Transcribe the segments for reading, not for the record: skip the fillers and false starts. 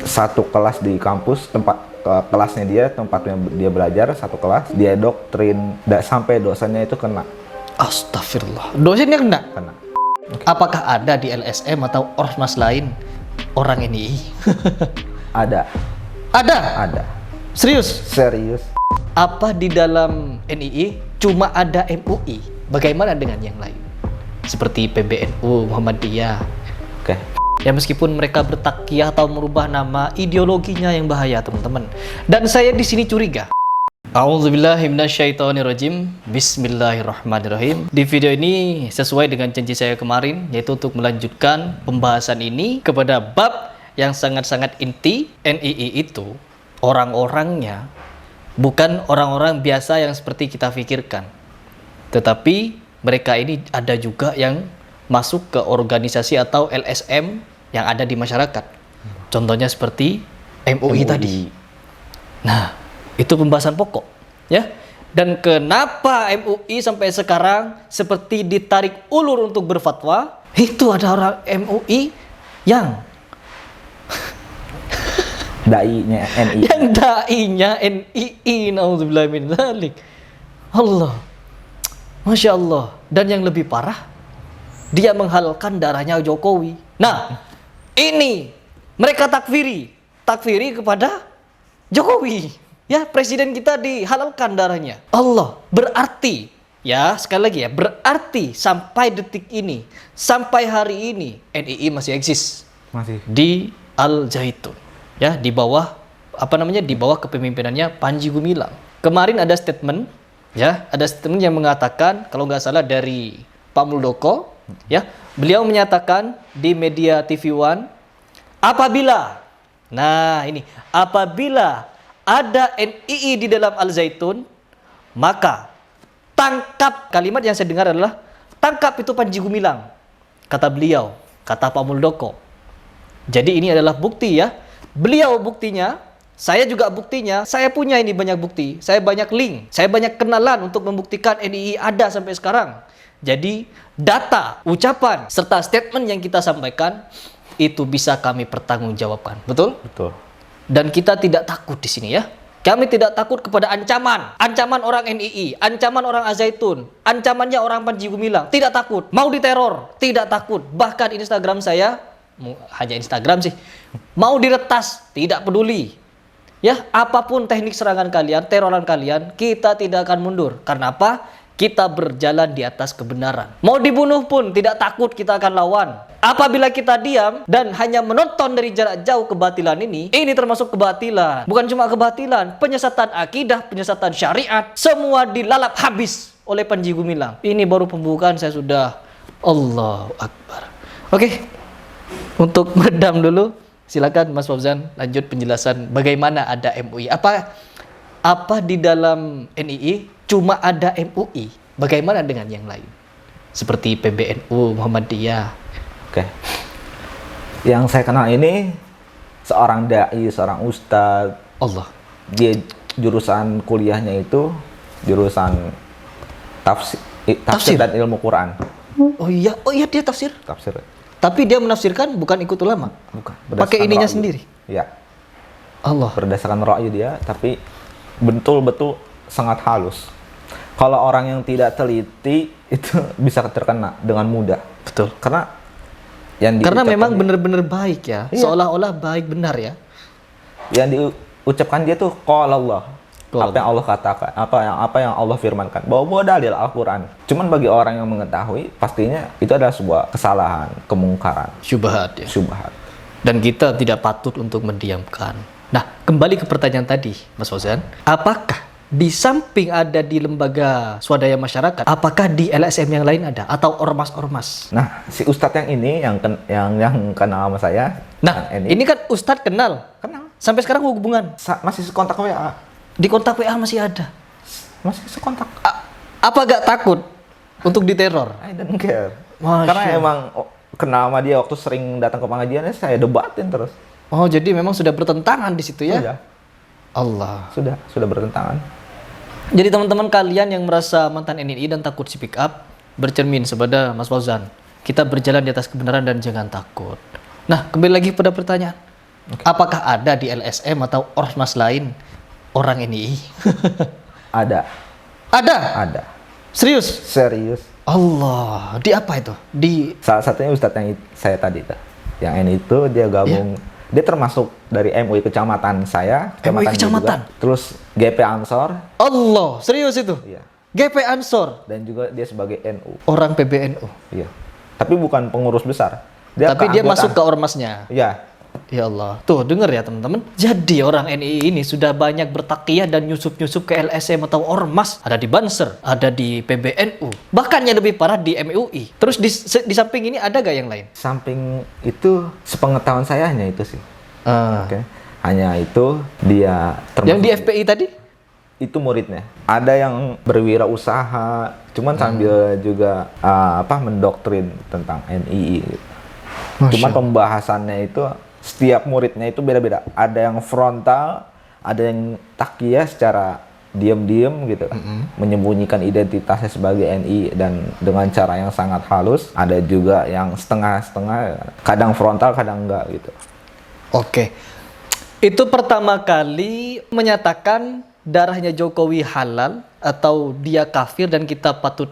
satu kelas di kampus, kelasnya dia, tempatnya dia belajar, satu kelas, dia doktrin, sampai dosennya itu kena. Astagfirullah. Dosennya kena? Kena. Apakah ada di LSM atau ormas lain orang NII? Ada. Ada? Ada. Serius? Serius. Apa di dalam NII cuma ada MUI? Bagaimana dengan yang lain? Seperti PBNU, Muhammadiyah. Oke. Ya meskipun mereka bertakiah atau merubah nama, ideologinya yang bahaya, teman-teman. Dan saya di sini curiga. A'udzubillahi minasyaitonirrajim. Bismillahirrahmanirrahim. Di video ini sesuai dengan janji saya kemarin, yaitu untuk melanjutkan pembahasan ini kepada bab yang sangat-sangat inti. NII itu orang-orangnya bukan orang-orang biasa yang seperti kita pikirkan, tetapi mereka ini ada juga yang masuk ke organisasi atau LSM yang ada di masyarakat. Contohnya seperti MUI tadi. Nah, itu pembahasan pokok, ya. Dan kenapa MUI sampai sekarang seperti ditarik ulur untuk berfatwa? Itu ada orang MUI yang dai-nya NII. Yang dai-nya NII, naudzubillah min dzalik. Allah. Masya Allah. Dan yang lebih parah, dia menghalalkan darahnya Jokowi. Nah, ini mereka takfiri kepada Jokowi. Ya, presiden kita dihalalkan darahnya. Allah, berarti, ya sekali lagi ya, berarti sampai detik ini, sampai hari ini, NII masih eksis. Masih. Di Al Zaitun. Ya, di bawah di bawah kepemimpinannya Panji Gumilang. Kemarin ada statement, ya, ada statement yang mengatakan, kalau nggak salah dari Pak Muldoko, ya, beliau menyatakan di media TV One, apabila ada NII di dalam Al Zaitun, maka tangkap, kalimat yang saya dengar adalah tangkap itu Panji Gumilang, kata beliau, kata Pak Muldoko. Jadi ini adalah bukti, ya. Beliau buktinya, saya juga buktinya, saya punya ini banyak bukti, saya banyak link, saya banyak kenalan untuk membuktikan NII ada sampai sekarang. Jadi data, ucapan, serta statement yang kita sampaikan itu bisa kami pertanggungjawabkan. Betul? Betul. Dan kita tidak takut di sini, ya. Kami tidak takut kepada ancaman orang NII, ancaman orang Al Zaitun, ancamannya orang Panji Gumilang. Tidak takut. Mau diteror, tidak takut. Bahkan Instagram saya, hanya Instagram sih, mau diretas, tidak peduli. Ya, apapun teknik serangan kalian, teroran kalian, kita tidak akan mundur. Karena apa? Kita berjalan di atas kebenaran. Mau dibunuh pun tidak takut, kita akan lawan. Apabila kita diam dan hanya menonton dari jarak jauh kebatilan ini termasuk kebatilan. Bukan cuma kebatilan, penyesatan akidah, penyesatan syariat, semua dilalap habis oleh Panji Gumilang. Ini baru pembukaan, saya sudah Allahu Akbar. Oke, untuk meredam dulu, silakan Mas Fauzan lanjut penjelasan bagaimana ada MUI. Apa di dalam NII cuma ada MUI? Bagaimana dengan yang lain? Seperti PBNU, Muhammadiyah. Oke. Yang saya kenal ini seorang dai, seorang ustadz. Allah. Dia jurusan kuliahnya itu jurusan tafsir dan ilmu Quran. Oh iya dia tafsir. Tafsir. Tapi dia menafsirkan bukan ikut ulama. Bukan. Pakai ininya sendiri. Iya. Allah. Berdasarkan ra'yu dia, tapi betul-betul sangat halus. Kalau orang yang tidak teliti itu bisa terkena dengan mudah. Betul. Karena memang benar-benar baik, ya. Iya. Seolah-olah baik benar, ya. Yang diucapkan dia tuh qala Allah. Apa yang Allah katakan, apa yang Allah firmankan. Bawa dalil Al-Qur'an. Cuman bagi orang yang mengetahui, pastinya itu adalah sebuah kesalahan, kemungkaran, syubhat, ya. Syubhat. Dan kita tidak patut untuk mendiamkan. Nah, kembali ke pertanyaan tadi, Mas Fauzan. Apakah di samping ada di lembaga swadaya masyarakat, apakah di LSM yang lain ada atau ormas-ormas? Nah, si ustadz yang ini yang kenal sama saya. Nah, ini kan ustadz kenal. Sampai sekarang hubungan masih sekontak WA. Di kontak WA masih ada. Masih sekontak. Apa gak takut untuk diteror? I don't care. Karena emang kenal sama dia waktu sering datang ke pengajiannya, saya debatin terus. Oh, jadi memang sudah bertentangan di situ, ya? Sudah. Allah. Sudah bertentangan. Jadi teman-teman kalian yang merasa mantan NII dan takut speak up, bercermin kepada Mas Fauzan. Kita berjalan di atas kebenaran dan jangan takut. Nah, kembali lagi pada pertanyaan. Apakah ada di LSM atau ormas lain orang NII? Ada. Ada? Ada. Serius? Serius. Allah, di apa itu? Di Salah satunya Ustadz yang saya tadi tuh. Yang ini itu dia gabung, dia termasuk dari MUI kecamatan saya, MUI dia kecamatan? juga. Terus GP Ansor, Allah, serius itu? iya. GP Ansor, Dan juga dia sebagai NU. orang PBNU. Iya. Tapi bukan pengurus besar. Tapi dia keanggotaan. masuk ke ormasnya. Iya. Ya Allah, tuh denger ya teman-teman. Jadi orang NII ini sudah banyak bertakiyah dan nyusup-nyusup ke LSM atau ormas. Ada di Banser, ada di PBNU. Bahkan yang lebih parah di MUI. Terus di samping ini ada gak yang lain? Samping itu sepengetahuan saya hanya itu sih. Ah. Oke. Hanya itu dia termasuk. Yang di FPI tadi? Itu muridnya. Ada yang berwirausaha, cuman sambil juga mendoktrin tentang NII. Cuman pembahasannya itu setiap muridnya itu beda-beda. Ada yang frontal, ada yang takiyah secara diam-diam gitu, menyembunyikan identitasnya sebagai NI dan dengan cara yang sangat halus. Ada juga yang setengah-setengah, kadang frontal, kadang enggak gitu. Oke. Itu pertama kali menyatakan darahnya Jokowi halal atau dia kafir dan kita patut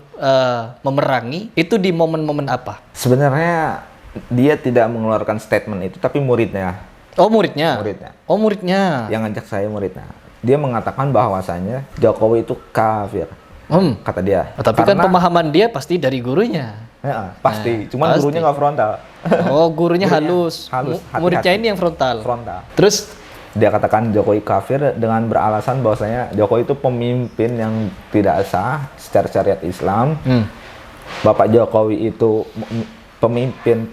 memerangi. Itu di momen-momen apa? Sebenarnya dia tidak mengeluarkan statement itu, tapi muridnya. Oh, muridnya? Muridnya. Oh, muridnya. Yang ngajak saya muridnya. Dia mengatakan bahwasannya Jokowi itu kafir. Kata dia. Tapi kan pemahaman dia pasti dari gurunya. Ya, pasti. Nah, Cuman pasti. gurunya nggak frontal. Oh, gurunya halus. Halus. Muridnya ini yang frontal. Frontal. Terus Dia katakan Jokowi kafir dengan beralasan bahwasanya Jokowi itu pemimpin yang tidak sah secara syariat Islam. Bapak Jokowi itu pemimpin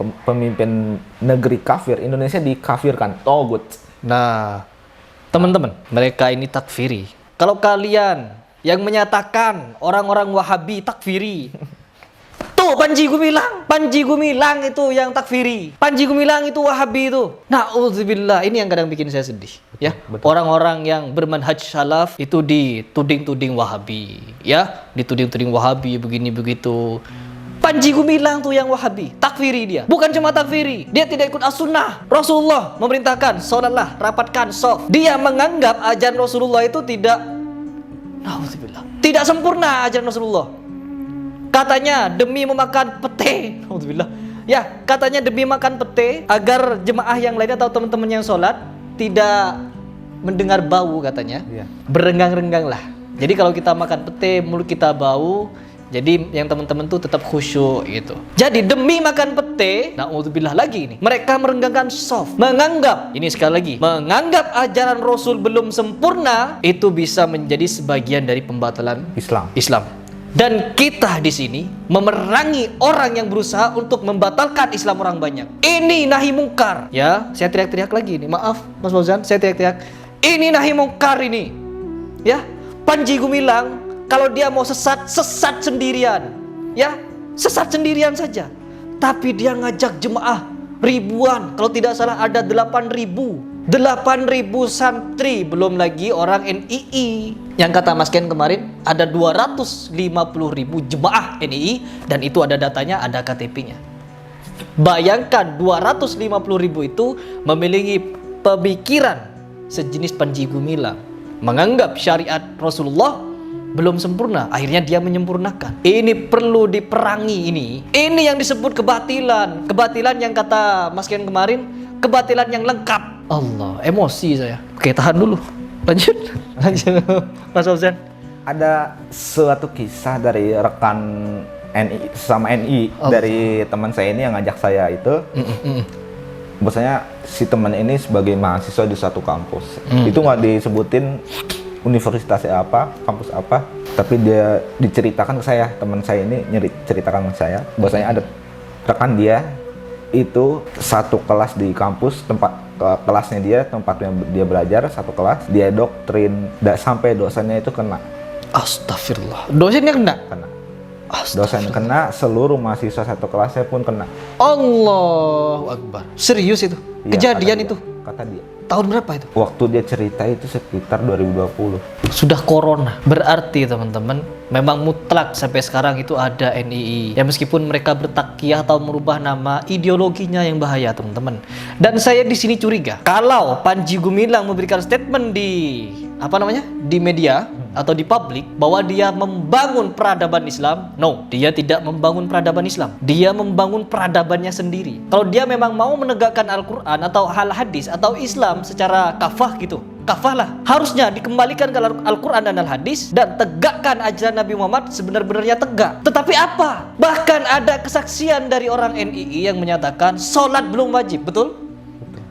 negeri kafir. Indonesia dikafirkan, togut. nah, teman-teman, mereka ini takfiri. Kalau kalian yang menyatakan orang-orang Wahabi takfiri, tuh Panji Gumilang itu yang takfiri. Panji Gumilang itu Wahabi itu. Na'udzubillah, ini yang kadang bikin saya sedih. Ya, orang-orang yang bermanhaj salaf itu dituding-tuding Wahabi, ya, dituding-tuding Wahabi begini begitu. Panji Gumilang tuh yang Wahabi, takfiri dia. Bukan cuma takfiri, dia tidak ikut as-sunnah. Rasulullah memerintahkan, sholatlah, rapatkan sof. Dia menganggap ajaran Rasulullah itu tidak sempurna ajaran Rasulullah. Katanya demi memakan pete, ya, katanya demi makan pete agar jemaah yang lain atau teman-teman yang sholat tidak mendengar bau katanya. Berenggang-renggang lah. Jadi kalau kita makan pete, mulut kita bau. Jadi yang teman-teman tuh tetap khusyuk gitu. Jadi demi makan pete, na'udzubillah lagi ini, mereka merenggangkan soft, menganggap, ini sekali lagi, menganggap ajaran Rasul belum sempurna, itu bisa menjadi sebagian dari pembatalan Islam. Dan kita di sini memerangi orang yang berusaha untuk membatalkan Islam orang banyak. Ini nahi mungkar. Ya, saya teriak-teriak lagi ini. Maaf, Mas Fauzan, saya teriak-teriak. Ini nahi mungkar ini. Ya, Panji Gumilang kalau dia mau sesat sendirian. Ya, sesat sendirian saja. Tapi dia ngajak jemaah ribuan, kalau tidak salah ada 8.000 santri, belum lagi orang NII. Yang kata Mas Ken kemarin ada 250.000 jemaah NII dan itu ada datanya, ada KTP-nya. Bayangkan 250.000 itu memiliki pemikiran sejenis Panji Gumilang, menganggap syariat Rasulullah belum sempurna, akhirnya dia menyempurnakan. Ini perlu diperangi ini. Ini yang disebut kebatilan. Kebatilan yang kata Mas Ken kemarin, kebatilan yang lengkap. Allah, emosi saya. Oke, tahan dulu. Lanjut. Mas Fauzan. Ada suatu kisah dari rekan NI sama NI dari teman saya ini yang ngajak saya itu. Bahwasanya si teman ini sebagai mahasiswa di satu kampus. Itu nggak disebutin universitasnya apa, kampus apa, tapi dia diceritakan ke saya, teman saya ini ceritakan ke saya bahwasanya ada rekan dia itu satu kelas di kampus, kelasnya dia, tempatnya dia belajar, satu kelas, dia doktrin sampai dosennya itu kena. Astagfirullah. Dosennya kena? Kena. Dosen kena, seluruh mahasiswa satu kelasnya pun kena. Allahu Akbar. Serius itu? Iya, Kejadian itu? kata dia. Tahun berapa itu? Waktu dia cerita itu sekitar 2020. Sudah corona. Berarti teman-teman, memang mutlak sampai sekarang itu ada NII. Ya meskipun mereka bertakiah atau merubah nama, ideologinya yang bahaya teman-teman. Dan saya di sini curiga, kalau Panji Gumilang memberikan statement di media atau di publik bahwa dia membangun peradaban Islam, no, dia tidak membangun peradaban Islam. Dia membangun peradabannya sendiri. Kalau dia memang mau menegakkan Al-Quran atau hal hadis atau Islam secara kafah gitu, kafah lah, harusnya dikembalikan ke Al-Quran dan Al-Hadis dan tegakkan ajaran Nabi Muhammad sebenar-benarnya tegak. Tetapi apa? Bahkan ada kesaksian dari orang NII yang menyatakan sholat belum wajib, betul?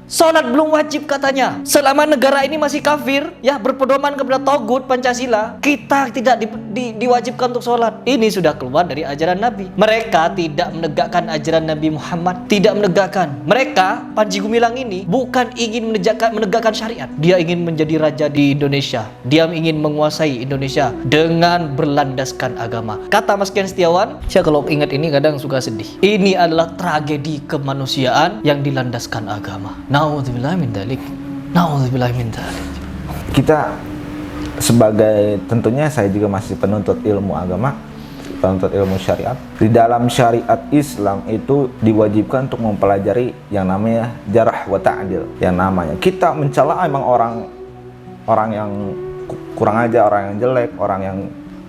Sholat belum wajib katanya. Selama negara ini masih kafir, ya berpedoman kepada Togut Pancasila, kita tidak diwajibkan untuk sholat. Ini sudah keluar dari ajaran Nabi. Mereka tidak menegakkan ajaran Nabi Muhammad, tidak menegakkan. Mereka, Panji Gumilang ini bukan ingin menegakkan syariat. Dia ingin menjadi raja di Indonesia. Dia ingin menguasai Indonesia dengan berlandaskan agama. Kata Mas Ken Setiawan, saya kalau ingat ini kadang suka sedih. Ini adalah tragedi kemanusiaan yang dilandaskan agama. Na'udzubillah min dzalik. Na'udzubillah min dzalik. Kita sebagai, tentunya saya juga masih penuntut ilmu agama, penuntut ilmu syariat. Di dalam syariat Islam itu diwajibkan untuk mempelajari yang namanya jarh wa ta'dil. Yang namanya kita mencela emang orang yang kurang aja, orang yang jelek, orang yang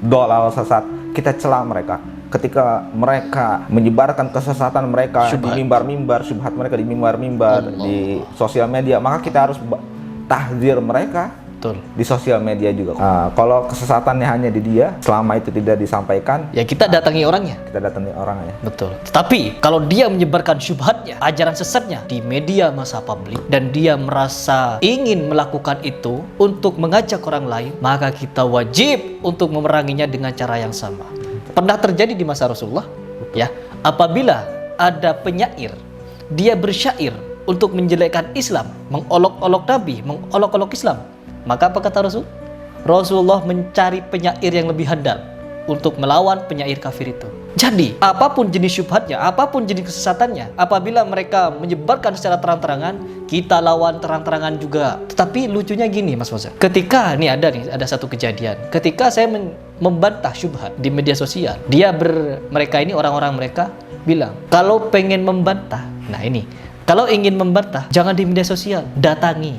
dolal sesat, kita cela mereka. Ketika mereka menyebarkan kesesatan mereka Syubhat. di mimbar-mimbar, syubhat mereka di mimbar-mimbar, di sosial media, maka kita harus tahdzir mereka. Betul. Di sosial media juga. Kalau kesesatannya hanya di dia, selama itu tidak disampaikan, Ya kita datangi orangnya. kita datangi orangnya. Betul. Tetapi kalau dia menyebarkan syubhatnya, ajaran sesatnya di media massa publik dan dia merasa ingin melakukan itu untuk mengajak orang lain, maka kita wajib untuk memeranginya dengan cara yang sama. Pernah terjadi di masa Rasulullah, ya, apabila ada penyair, dia bersyair untuk menjelekkan Islam, mengolok-olok Nabi, mengolok-olok Islam, maka apa kata Rasul? Rasulullah mencari penyair yang lebih handal untuk melawan penyair kafir itu. Jadi, apapun jenis syubhatnya, apapun jenis kesesatannya, apabila mereka menyebarkan secara terang-terangan, kita lawan terang-terangan juga. Tetapi lucunya gini, Mas Fauzan. Ketika ada satu kejadian. Ketika saya membantah syubhat di media sosial, mereka ini orang-orang mereka bilang, kalau pengen membantah, kalau ingin membantah, jangan di media sosial, datangi.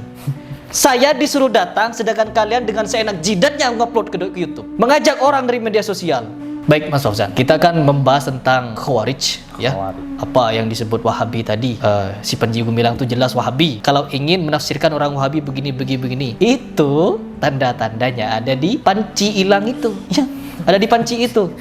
Saya disuruh datang, sedangkan kalian dengan seenak jidatnya ngupload ke YouTube, mengajak orang dari media sosial. Baik Mas Fauzan, kita akan membahas tentang Khawarij, ya. Apa yang disebut Wahabi tadi. Si Panji Gumilang itu jelas Wahabi. Kalau ingin menafsirkan orang Wahabi begini, itu tanda-tandanya ada di panci ilang itu. Ya, ada di panci itu.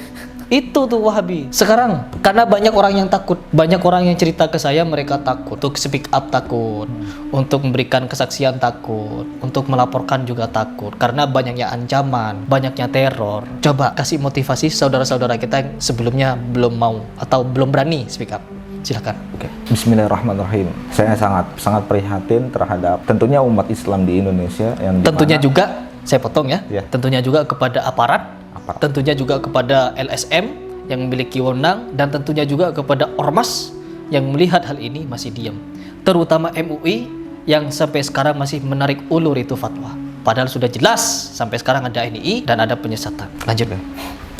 Itu tuh Wahabi. Sekarang karena banyak orang yang takut, banyak orang yang cerita ke saya mereka takut untuk speak up, takut untuk memberikan kesaksian, takut untuk melaporkan juga takut karena banyaknya ancaman, banyaknya teror. Coba kasih motivasi saudara-saudara kita yang sebelumnya belum mau atau belum berani speak up. Silakan. Oke. Bismillahirrahmanirrahim. Saya sangat prihatin terhadap tentunya umat Islam di Indonesia yang tentunya juga saya potong ya. Ya. Tentunya juga kepada aparat. Tentunya juga kepada LSM yang memiliki wewenang dan tentunya juga kepada ormas yang melihat hal ini masih diam. Terutama MUI yang sampai sekarang masih menarik ulur itu fatwa. Padahal sudah jelas sampai sekarang ada NII dan ada penyesatan. Lanjut.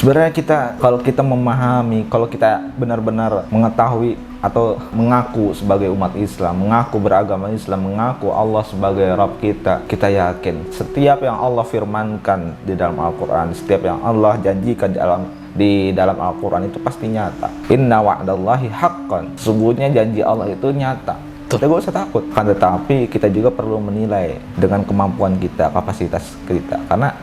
Sebenarnya kalau kita memahami, kalau kita benar-benar mengetahui atau mengaku sebagai umat Islam, mengaku beragama Islam, mengaku Allah sebagai Rabb kita yakin setiap yang Allah firmankan di dalam Al-Quran, setiap yang Allah janjikan di dalam Al-Quran itu pasti nyata. Inna wa'dallahi haqqan. Sesungguhnya janji Allah itu nyata. Kita gak usah takut. Kan tetapi kita juga perlu menilai dengan kemampuan kita, kapasitas kita. Karena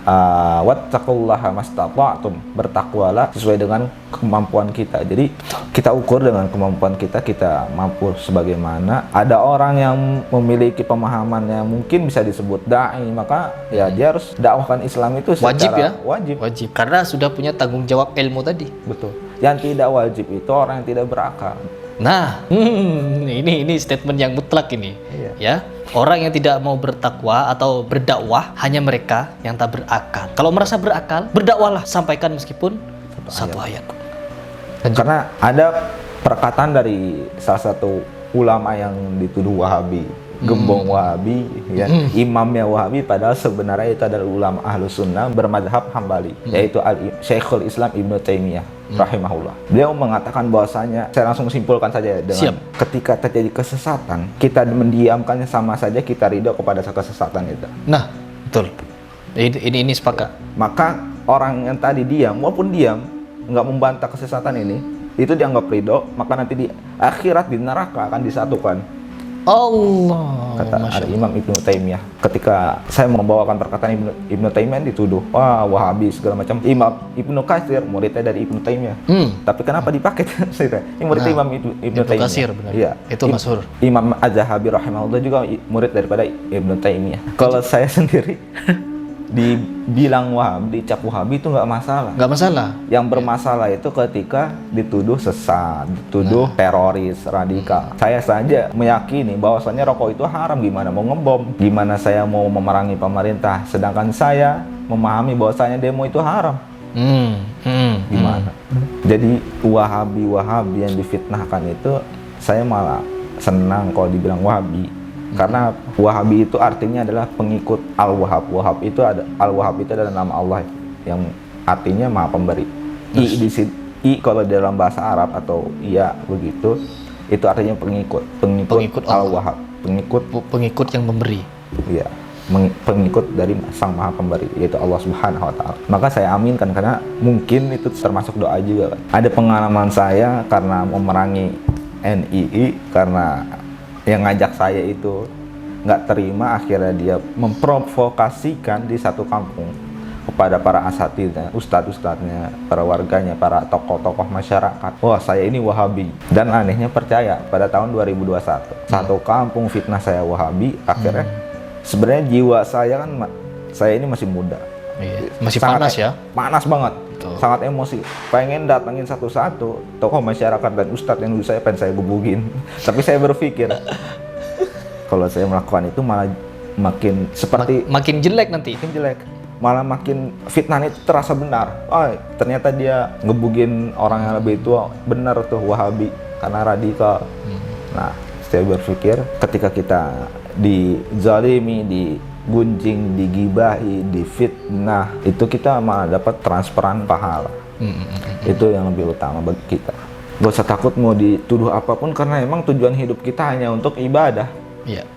wattaqullaha mastata'tum, bertakwalah sesuai dengan kemampuan kita. Jadi kita ukur dengan kemampuan kita mampu sebagaimana. Ada orang yang memiliki pemahaman yang mungkin bisa disebut dai, maka ya dia harus dakwahkan Islam itu secara wajib. Karena sudah punya tanggung jawab ilmu tadi. Betul. Yang tidak wajib itu orang yang tidak berakal. Nah, ini statement yang mutlak ini. Iya. Ya, orang yang tidak mau bertakwa atau berdakwah hanya mereka yang tak berakal. Kalau merasa berakal, berdakwahlah, sampaikan meskipun satu ayat. Karena ada perkataan dari salah satu ulama yang dituduh Wahabi. gembong Wahabi, ya, imamnya Wahabi, padahal sebenarnya itu adalah ulama Ahlus Sunnah bermadhab Hambali, yaitu Syekhul Islam Ibnu Taimiyah rahimahullah. Beliau mengatakan bahwasanya, saya langsung simpulkan saja dengan ketika terjadi kesesatan, kita mendiamkannya sama saja kita ridho kepada kesesatan itu. Nah, betul. Ini sepakat. Maka orang yang tadi diam, walaupun diam, nggak membantah kesesatan ini, itu dianggap ridho, maka nanti di akhirat di neraka akan disatukan. Allah, Kata Imam Ibnu Taimiyah. Ketika saya membawakan perkataan Ibnu Taimiyah dituduh, wah Wahabi segala macam. Imam Ibnu Katsir muridnya dari Ibnu Taimiyah. Tapi kenapa dipakai? Ini muridnya Imam Ibnu Taimiyah. Katsir, benar. Iya. Itu masyhur. Imam Az-Zahabi rahimahullah juga murid daripada Ibnu Taimiyah. Kalau saya sendiri dibilang Wahabi, dicap Wahabi itu nggak masalah. Nggak masalah. Yang bermasalah itu ketika dituduh sesat, dituduh teroris, radikal. Saya saja meyakini bahwasannya rokok itu haram. Gimana mau ngebom? Gimana saya mau memerangi pemerintah? Sedangkan saya memahami bahwasanya demo itu haram. Gimana? Jadi Wahabi yang difitnahkan itu, saya malah senang kalau dibilang Wahabi. Karena Wahabi itu artinya adalah pengikut Al-Wahhab. Al-Wahhab itu adalah nama Allah yang artinya Maha Pemberi. I kalau dalam bahasa Arab atau iya begitu, itu artinya pengikut Al-Wahhab, pengikut yang memberi. Iya, pengikut dari Sang Maha Pemberi, yaitu Allah Subhanahu wa taala. Maka saya aminkan karena mungkin itu termasuk doa juga kan. Ada pengalaman saya karena memerangi NII, karena yang ngajak saya itu nggak terima, akhirnya dia memprovokasikan di satu kampung kepada para asatidnya, ustadz-ustadznya, para warganya, para tokoh-tokoh masyarakat. Wah, saya ini Wahabi. Dan anehnya percaya pada tahun 2021. Satu kampung fitnah saya Wahabi, akhirnya sebenarnya jiwa saya kan, saya ini masih muda. Iya, masih panas ya? Panas banget. Sangat emosi, pengen datangin satu-satu tokoh masyarakat dan ustadz yang dulu saya pengen saya gebugin. Tapi saya berpikir kalau saya melakukan itu malah makin seperti makin jelek nanti. Makin jelek, malah makin fitnah itu terasa benar. Oh, ternyata dia ngebugin orang yang lebih tua, benar tuh Wahabi karena radikal. Nah, saya berpikir ketika kita dizalimi, digunjing, digibahi, difitnah, itu kita malah dapat transferan pahala. Itu yang lebih utama bagi kita. Gak usah takut mau dituduh apapun, karena emang tujuan hidup kita hanya untuk ibadah. Iya.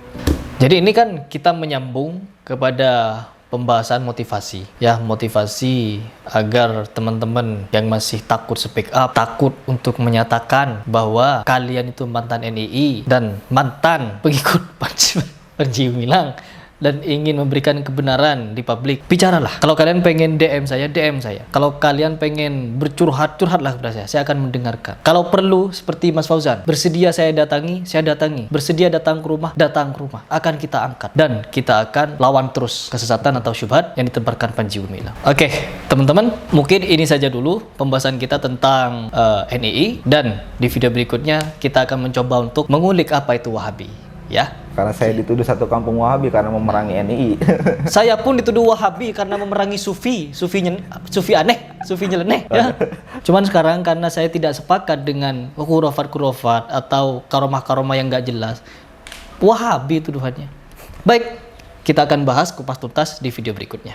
Jadi ini kan kita menyambung kepada pembahasan motivasi, ya, motivasi agar teman-teman yang masih takut speak up, takut untuk menyatakan bahwa kalian itu mantan NII dan mantan pengikut Panji Gumilang dan ingin memberikan kebenaran di publik, bicaralah. Kalau kalian pengen DM saya, DM saya. Kalau kalian pengen bercurhat, curhatlah kepada saya akan mendengarkan. Kalau perlu, seperti Mas Fauzan, bersedia saya datangi, saya datangi. Bersedia datang ke rumah, datang ke rumah. Akan kita angkat. Dan kita akan lawan terus kesesatan atau syubhat yang ditebarkan Panji Gumilang. Oke, teman-teman, mungkin ini saja dulu pembahasan kita tentang NII. Dan di video berikutnya, kita akan mencoba untuk mengulik apa itu Wahabi. Ya, karena saya dituduh satu kampung Wahabi karena memerangi NII. Saya pun dituduh Wahabi karena memerangi sufi aneh, sufi nyeleneh ya. Cuman sekarang karena saya tidak sepakat dengan khurafat atau karomah-karomah yang nggak jelas, Wahabi tuduhannya. Baik, kita akan bahas kupas tuntas di video berikutnya.